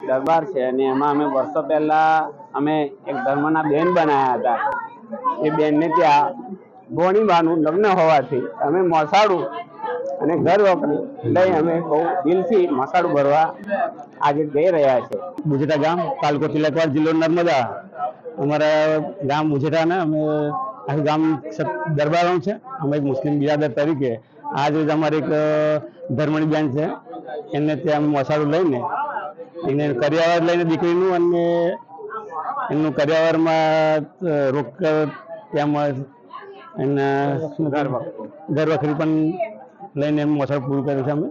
દરબાર છે અને એમાં અમે વર્ષો પહેલા અમે એક ધર્મના બેન બનાવ્યા હતા. એ બેનને ત્યાં ગોણીબાનું લગ્ન હોવાથી અમે મોસાળું અને ઘર વખરી લઈ અમે બહુ દિલથી મસાળું ભરવા આજે જઈ રહ્યા છે. મુજેઠા ગામ, તાલુકો તિલકવાડ, જિલ્લો નર્મદા. અમારા ગામ મુજેઠાને અમે આખું ગામ દરબારનું છે. અમે એક મુસ્લિમ બિરાદર તરીકે આજ રોજ અમારી એક ધર્મની બેન છે, એને ત્યાં અમે મસાળું લઈને એને કરિયાવર લઈને દીકરીનું અને એમનું કરિયાવરમાં રોક ત્યાં એને ઘર વખરી પણ લઈને એમ મસાળું પૂરું કર્યું છે અમે.